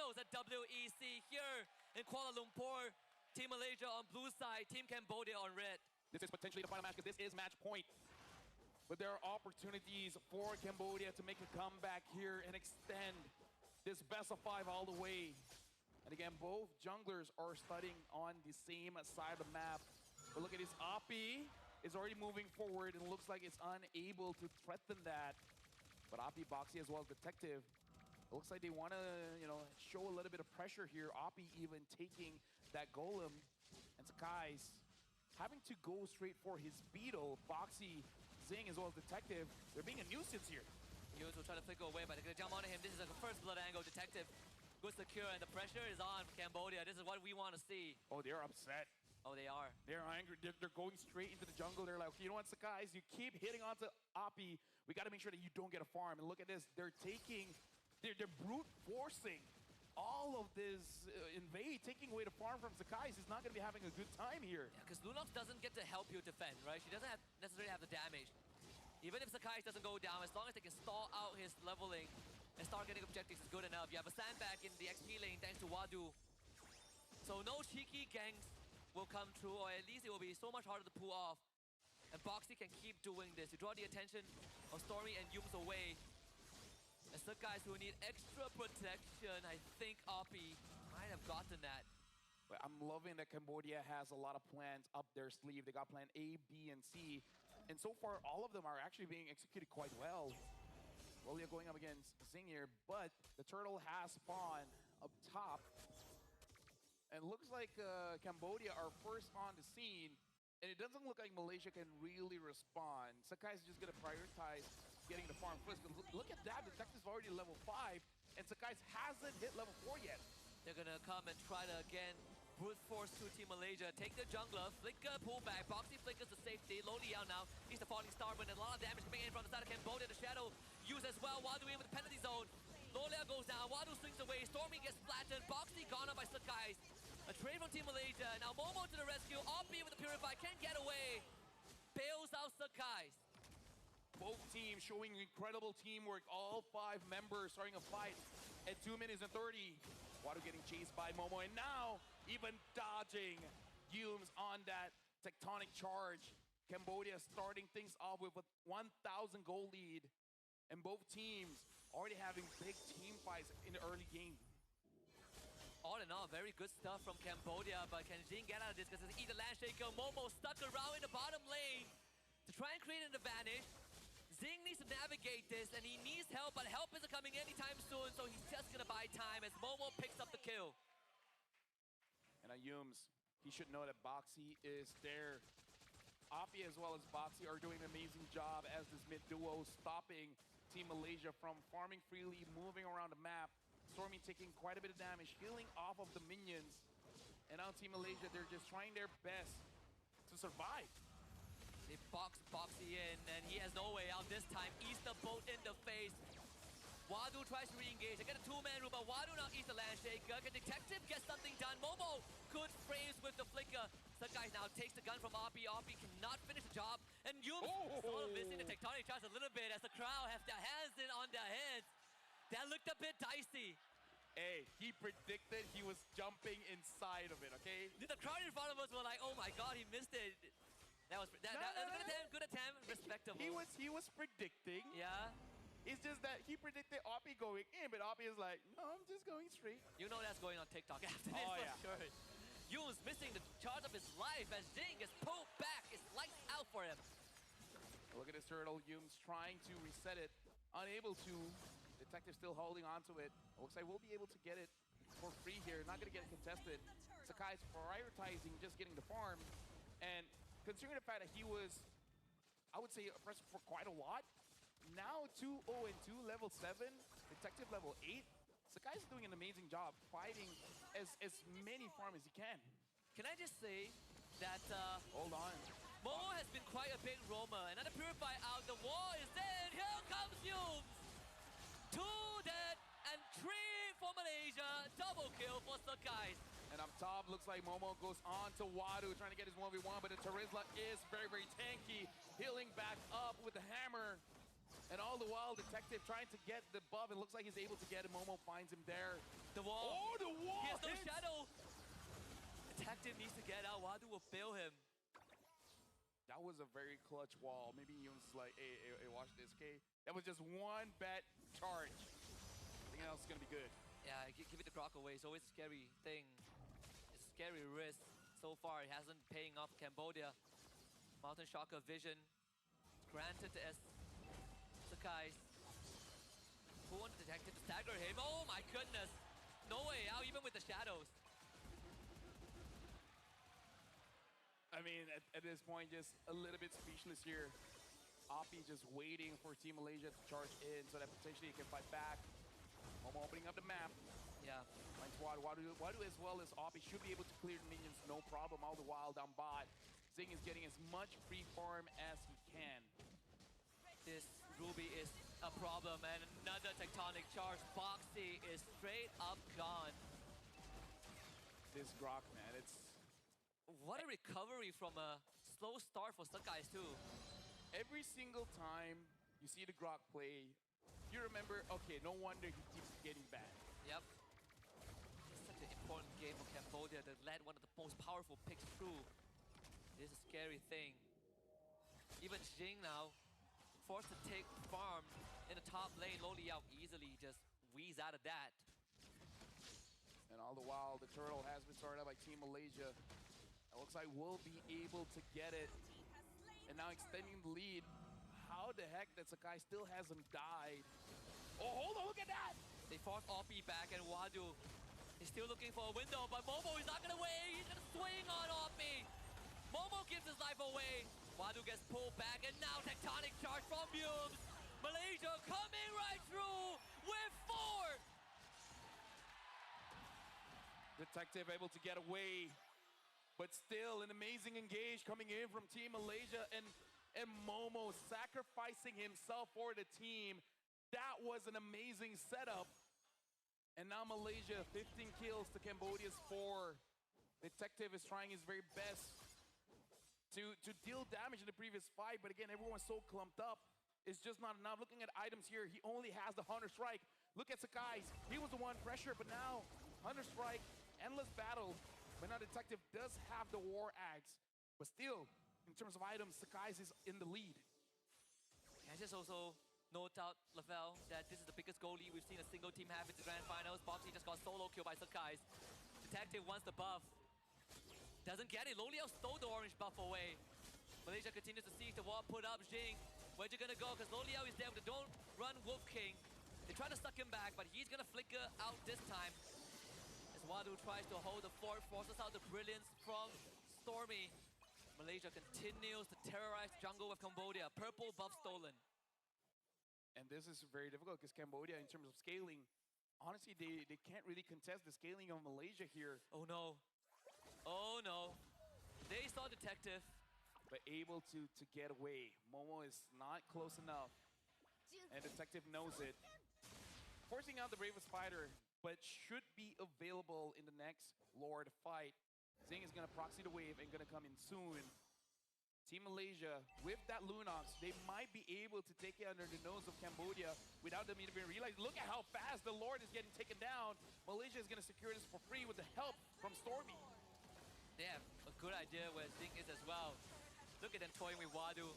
finals at WEC here in Kuala Lumpur. Team Malaysia on blue side, Team Cambodia on red. This is potentially the final match because this is match point. But there are opportunities for Cambodia to make a comeback here and extend this best of 5 all the way. And again, both junglers are studying on the same side of the map. But look at this, Api is already moving forward and looks like it's unable to threaten that. But Api, Boxy, as well as Detective, it looks like they want to, show a little bit of pressure here. Api even taking that golem, and Sakai's having to go straight for his beetle. Boxy, Zing, as well as Detective, they're being a nuisance here. Yus will try to flicker away, but they're going to jump onto him. This is like a first blood angle. Detective, good secure, and the pressure is on for Cambodia. This is what we want to see. Oh, they're upset. Oh, they are. They're angry. They're going straight into the jungle. They're like, okay, you know what, Sakai's, you keep hitting onto Api. We got to make sure that you don't get a farm. And look at this. They're brute forcing all of this invade, taking away the farm from Sakai's. He's not going to be having a good time here. Yeah, because Lunox doesn't get to help you defend, right? She doesn't necessarily have the damage. Even if Sakai's doesn't go down, as long as they can stall out his leveling and start getting objectives is good enough. You have a sandbag in the XP lane thanks to Wadu. So no cheeky ganks will come true, or at least it will be so much harder to pull off. And Boxy can keep doing this to draw the attention of Stormy and Yums away. As the guys who need extra protection, I think Api might have gotten that. But I'm loving that Cambodia has a lot of plans up their sleeve. They got plan A, B, and C. And so far, all of them are actually being executed quite well. Well, you're going up against Zing here, but the turtle has spawned up top. And it looks like Cambodia are first on the scene. And it doesn't look like Malaysia can really respond. Sakai's just going to prioritize getting the farm first. Look at that, Detective's already level 5, and Sakai's hasn't hit level 4 yet. They're going to come and try to, again, brute force to Team Malaysia. Take the jungler, flicker, pull back. Boxy flickers the safety. Lonely out now. He's the falling star, but a lot of damage coming in from the side of Cambodia. The shadow used as well. Wadu in with the penalty zone. Lolia goes down. Wadu swings away. Stormy gets flattened. Boxy gone up by Sakai's. A trade from Team Malaysia. Now Momo to the rescue. Api with the Purify. Can't get away. Bails out Sakai's. Both teams showing incredible teamwork. All 5 members starting a fight at 2 minutes and 30. Wadu getting chased by Momo. And now even dodging Yums on that tectonic charge. Cambodia starting things off with a 1,000 goal lead. And both teams already having big team fights in the early game. All in all, very good stuff from Cambodia, but can Jing get out of this because it's either Landshaker, Momo stuck around in the bottom lane to try and create an advantage. Zing needs to navigate this, and he needs help, but help isn't coming anytime soon, so he's just gonna buy time as Momo picks up the kill. And Yums, he should know that Boxy is there. Api as well as Boxy are doing an amazing job as this mid duo, stopping Team Malaysia from farming freely, moving around the map. Stormy taking quite a bit of damage, healing off of the minions. And now Team Malaysia, they're just trying their best to survive. They box Boxy in, and he has no way out this time. Easter boat in the face. Wadu tries to re-engage. They get a 2-man room, but Wadu now eats the Landshaker. Can Detective get something done? Momo, good frames with the flicker. Sakai now takes the gun from Api. Api cannot finish the job. And Yums sort of missing the tectonic charge a little bit as the crowd have their hands in on their heads. That looked a bit dicey. Hey, he predicted he was jumping inside of it, okay? The crowd in front of us were like, oh my god, he missed it. That was a good attempt, respectable. He was predicting. Yeah. It's just that he predicted Api going in, but Api is like, no, I'm just going straight. You know that's going on TikTok after this for sure. Yums missing the charge of his life as Jing is pulled back. It's lights out for him. Look at this turtle. Yums trying to reset it. Unable to. Detective still holding on to it. Looks like we'll be able to get it for free here. Not going to get it contested. Sakai's prioritizing just getting the farm. And considering the fact that he was, I would say, oppressed for quite a lot. Now 2-0-2, level 7, Detective level 8. Sakai's doing an amazing job fighting as many farms as he can. Can I just say that hold on. Momo has been quite a big roamer. Another Purify out, the wall is dead. Here comes Yums. 2 dead and 3 for Malaysia. Double kill for Sakai's. And up top, looks like Momo goes on to Wadu, trying to get his 1v1, but the Terizla is very, very tanky. Healing back up with the hammer. And all the while, Detective trying to get the buff. It looks like he's able to get it. Momo finds him there. The wall. Oh, the wall! He has no hits. shadow. Detective needs to get out. Wadu will bail him. That was a very clutch wall. Maybe he was like, hey, watch this, okay? That was just one bad charge. Everything else is going to be good. Yeah, give it the Grok away. It's always a scary thing. It's a scary risk. So far, it hasn't paying off Cambodia. Mountain Shocker Vision. Granted to Sakai. Who wanted the Detective to stagger him? Oh my goodness. No way out, even with the shadows. I mean, at this point, just a little bit speechless here. Oppie just waiting for Team Malaysia to charge in so that potentially he can fight back. Momo opening up the map. Yeah. Finds Wadu as well as Oppie should be able to clear the minions, no problem. All the while down bot, Zing is getting as much free farm as he can. This Ruby is a problem, and another tectonic charge. Boxy is straight up gone. This Grok, man, it's... What a recovery from a slow start for Sakai too. Every single time you see the Grok play, you remember, okay, no wonder he keeps getting bad. Yep. It's such an important game for Cambodia that led one of the most powerful picks through. This is a scary thing. Even Jing now, forced to take farm in the top lane. Lo Liao easily just wheeze out of that. And all the while, the turtle has been started out by Team Malaysia. It looks like we'll be able to get it. And now extending the lead. How the heck that Sakai still hasn't died? Oh, hold on, look at that! They force Oppie back, and Wadu is still looking for a window, but Momo is not gonna wait. He's gonna swing on Oppie. Momo gives his life away. Wadu gets pulled back, and now tectonic charge from Mlbb. Malaysia coming right through with 4. Detective able to get away. But still, an amazing engage coming in from Team Malaysia, and Momo sacrificing himself for the team. That was an amazing setup. And now Malaysia, 15 kills to Cambodia's 4. Detective is trying his very best to deal damage in the previous fight, but again, everyone's so clumped up. It's just not enough. Looking at items here, he only has the Hunter Strike. Look at Sakai's. He was the one pressure, but now Hunter Strike, endless battle. But now Detective does have the War Axe. But still, in terms of items, Sakai's is in the lead. Can I just also note out, Lavelle, that this is the biggest goal lead we've seen a single team have in the Grand Finals. Boxy just got solo kill by Sakai's. Detective wants the buff. Doesn't get it. Lo Liao stole the orange buff away. Malaysia continues to siege the wall, put up Jing. Where'd you gonna go? Because Lo Liao is there with the don't run Wolf King. They try to suck him back, but he's gonna flicker out this time. Wadu tries to hold the fort, forces out the brilliance from Stormy. Malaysia continues to terrorize jungle with Cambodia. Purple buff stolen. And this is very difficult because Cambodia, in terms of scaling, honestly, they can't really contest the scaling of Malaysia here. Oh no. Oh no. They saw Detective. But able to get away. Momo is not close enough. And Detective knows it. Forcing out the bravest fighter, but should be available in the next Lord fight. Zing is gonna proxy the wave and gonna come in soon. Team Malaysia, with that Lunox, they might be able to take it under the nose of Cambodia without them even realizing. Look at how fast the Lord is getting taken down. Malaysia is gonna secure this for free with the help from Stormy. They have a good idea where Zing is as well. Look at them toying with Wadu.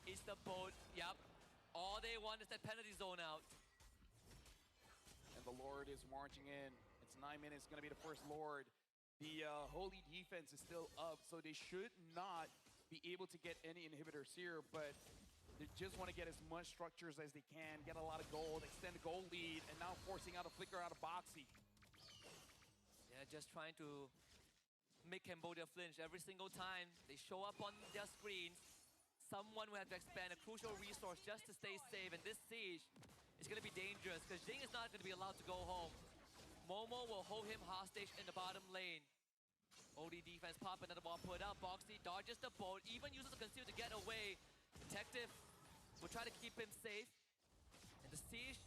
It's the boat, yep. All they want is that penalty zone out. And the Lord is marching in. It's 9 minutes, gonna be the first Lord. The Holy defense is still up, so they should not be able to get any inhibitors here, but they just want to get as much structures as they can, get a lot of gold, extend the gold lead, and now forcing out a flicker out of Boxy. Yeah, just trying to make Cambodia flinch every single time they show up on their screens. Someone will have to expend a crucial resource just to stay safe, and this siege is going to be dangerous because Jing is not going to be allowed to go home. Momo will hold him hostage in the bottom lane. OD defense pop, another ball put up. Boxy dodges the boat, even uses the conceal to get away. Detective will try to keep him safe. And the siege,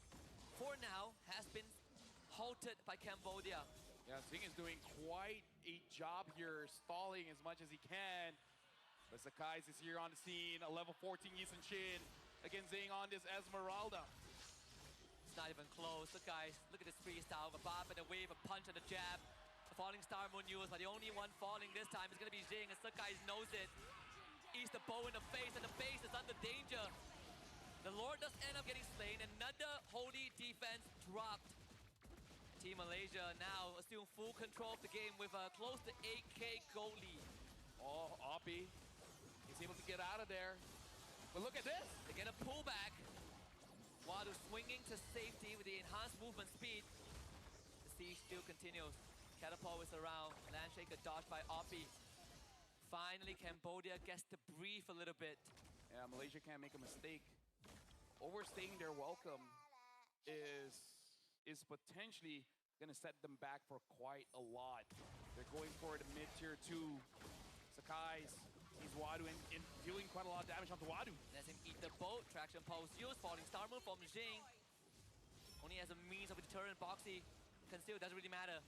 for now, has been halted by Cambodia. Yeah, Zing is doing quite a job here, stalling as much as he can. But Sakai's is here on the scene, a level 14 Yisun Shin against Zing on this Esmeralda. It's not even close. Look, guys, look at this freestyle. A bop and a wave, a punch and a jab. The falling star moon used, but the only one falling this time is going to be Jing, and Sakai knows it. Eats the bow in the face, and the base is under danger. The Lord does end up getting slain. Another holy defense dropped. Team Malaysia now assume full control of the game with a close to 8K goal lead. Oh, Oppie is able to get out of there. But look at this. They get a pullback. Wadu swinging to safety with the enhanced movement speed. The siege still continues. Catapult is around. Landshaker dodged by Oppie. Finally, Cambodia gets to breathe a little bit. Yeah, Malaysia can't make a mistake. Overstaying their welcome is potentially going to set them back for quite a lot. They're going for the mid-tier 2. Sakai's, he's Wadu and dealing quite a lot of damage onto Wadu. Lets him eat the boat. Traction pulse used. Falling star move from Jing. Only as a means of a deterrent. Boxy concealed, doesn't really matter.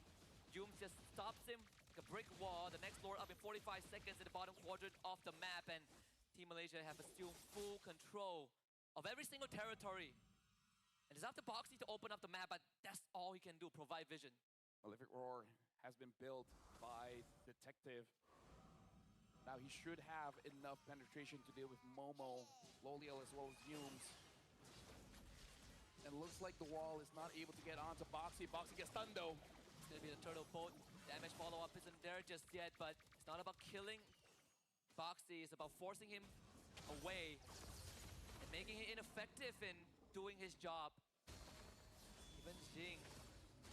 Doom just stops him like a brick wall. The next lord up in 45 seconds in the bottom quadrant of the map, and Team Malaysia have assumed full control of every single territory. And it's up to Boxy to open up the map, but that's all he can do, provide vision. Malefic Roar has been built by Detective. Now he should have enough penetration to deal with Momo, Loliel, as well as Humes. And looks like the wall is not able to get onto Boxy. Boxy gets stunned though. It's going to be the turtle boat. Damage follow-up isn't there just yet, but it's not about killing Boxy. It's about forcing him away and making him ineffective in doing his job. Even Jing,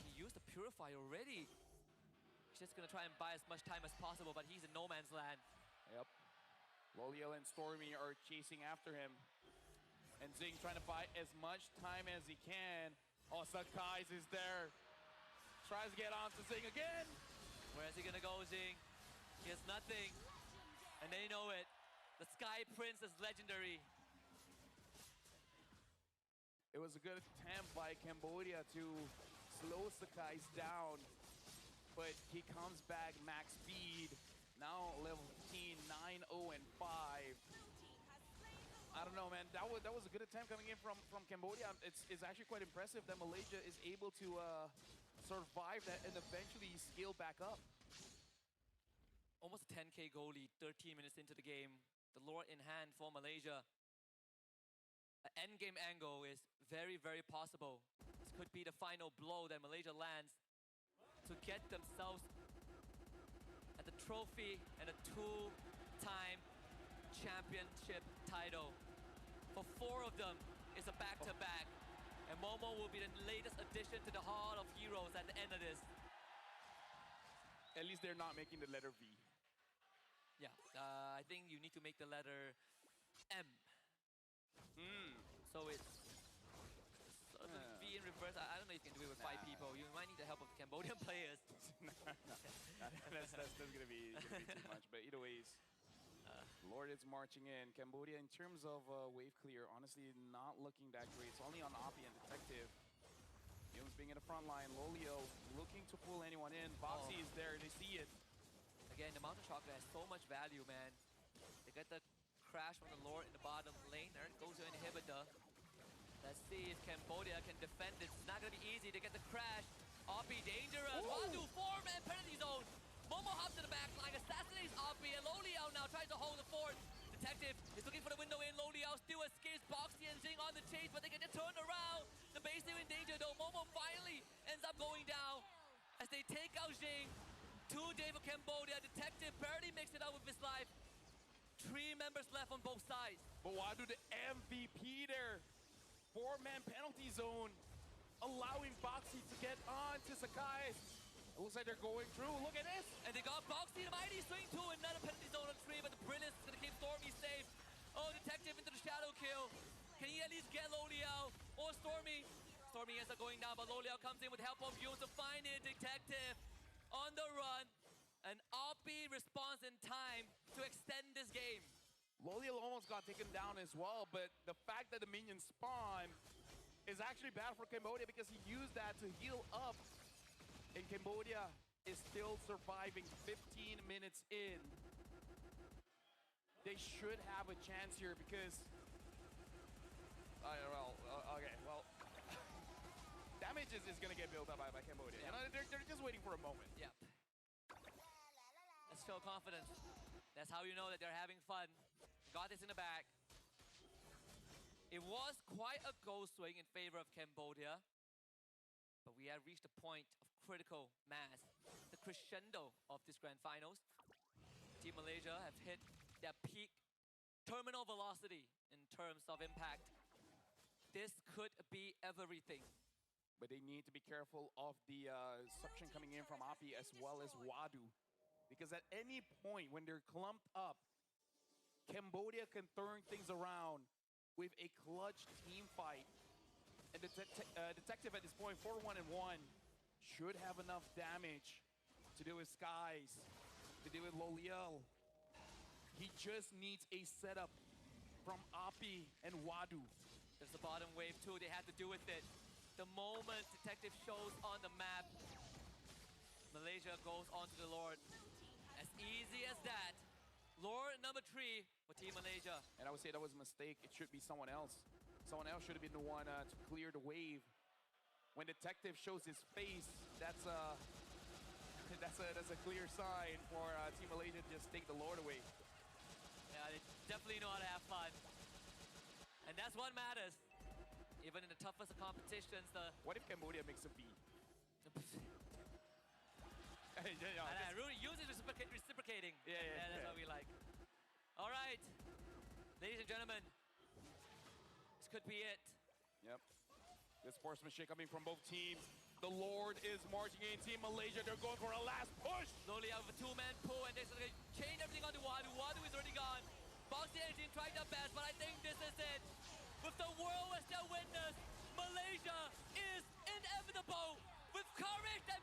he used the Purify already. He's just going to try and buy as much time as possible, but he's in no man's land. Yep. Loliel and Stormy are chasing after him. And Zing trying to buy as much time as he can. Oh, Sakai's is there. Tries to get on to Zing again. Where is he gonna go, Zing? He has nothing. And they know it. The Sky Prince is legendary. It was a good attempt by Cambodia to slow Sakai's down. But he comes back max speed. Now level 15, 9-0 and 5. I don't know, man. That was a good attempt coming in from Cambodia. It's actually quite impressive that Malaysia is able to survive that and eventually scale back up. Almost a 10K goal lead, 13 minutes into the game. The lore in hand for Malaysia. An endgame angle is very, very possible. This could be the final blow that Malaysia lands to get themselves at the trophy and a two-time championship title. For 4 of them, it's a back-to-back. And Momo will be the latest addition to the Hall of Heroes at the end of this. At least they're not making the letter V. Yeah, I think you need to make the letter M. So it's the V in reverse. I don't know if you can do it with 5 people. You might need the help of Cambodian players. That's gonna be too much. But either ways, Lord is marching in. Cambodia, in terms of wave clear, honestly not looking that great. It's only on Oppie and Detective. Humes being in the front line. Lolio looking to pull anyone in. Boxy is there. They see it. Again, the Mountain Chocolate has so much value, man. They get the crash from the Lord in the bottom lane. There goes to Inhibitor. Let's see if Cambodia can defend it. It's not going to be easy to get the crash. Oppie dangerous. Wadu, 4-man penalty zone. Momo hops to the back line, assassinates Oppie, and Loliel now tries to hold the fort. Detective is looking for the window in. Loliel still escapes. Boxy and Jing on the chase, but they get turned around. The base still in danger, though. Momo finally ends up going down as they take out Jing. 2 day for Cambodia. Detective barely makes it out with his life. 3 members left on both sides. But why do the MVP there? 4-man penalty zone, allowing Boxy to get on to Sakai. It looks like they're going through. Look at this. And they got Boxy, the mighty swing too. Another penalty zone on 3, but the Brilliance is going to keep Stormy safe. Oh, Detective into the shadow kill. Can he at least get Loliel or Stormy? Stormy ends up going down, but Loliel comes in with help of Yoon to find it. Detective on the run. And Oppie responds in time to extend this game. Loliel almost got taken down as well, but the fact that the minions spawn is actually bad for Cambodia because he used that to heal up. And Cambodia is still surviving 15 minutes in. They should have a chance here because... damage is going to get built up by Cambodia. Yeah. You know, they're just waiting for a moment. Yep. Let's show confidence. That's how you know that they're having fun. Got this in the bag. It was quite a goal swing in favor of Cambodia, but we have reached a point of critical mass, the crescendo of this grand finals. Team Malaysia have hit their peak terminal velocity in terms of impact. This could be everything. But they need to be careful of the suction coming in from Api as well as Wadu. Because at any point when they're clumped up, Cambodia can turn things around with a clutch team fight. And the Detective at this point, 4-1-1, should have enough damage to deal with Skies, to deal with Loliel. He just needs a setup from Api and Wadu. There's the bottom wave too, they had to do with it. The moment Detective shows on the map, Malaysia goes on to the Lord. As easy as that. Lord number 3 for Team Malaysia. And I would say that was a mistake. It should be someone else. Someone else should have been the one to clear the wave. When Detective shows his face, that's a clear sign for Team Malaysia to just take the Lord away. Yeah, they definitely know how to have fun. And that's what matters. Even in the toughest of competitions, What if Cambodia makes a B? and really use it reciprocating. Yeah, That's what we like. All right, ladies and gentlemen, this could be it. Yep. Good sportsmanship coming from both teams. The Lord is marching in. Team Malaysia, they're going for a last push. Slowly out of a two-man pull, and they're going to change everything onto Wadu. Wadu is already gone. Boxing Energy tried their best, but I think this is it. With the world as their witness, Malaysia is inevitable. With courage that